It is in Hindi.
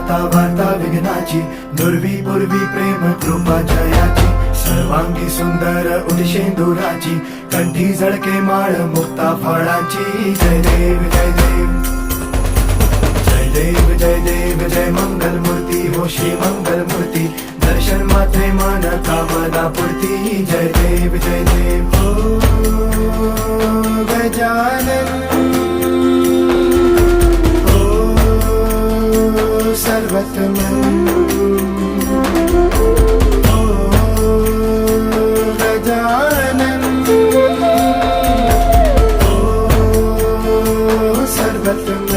माता वार्ता विघ्नाची, दुर्वी पूर्वी प्रेम कृपा जयाची, सर्वांगी सुंदर उदिशेंदुराची, कंठी झळके माळ मुक्ता फळाची. जय देव जय देव जय देव जय देव जय मंगल मूर्ती हो श्री मंगल मूर्ती, दर्शन मात्रे मन कामना पूर्ती. जय देव हो गजानन हो सर्वतमन हो गजानन हो सर्वतमन.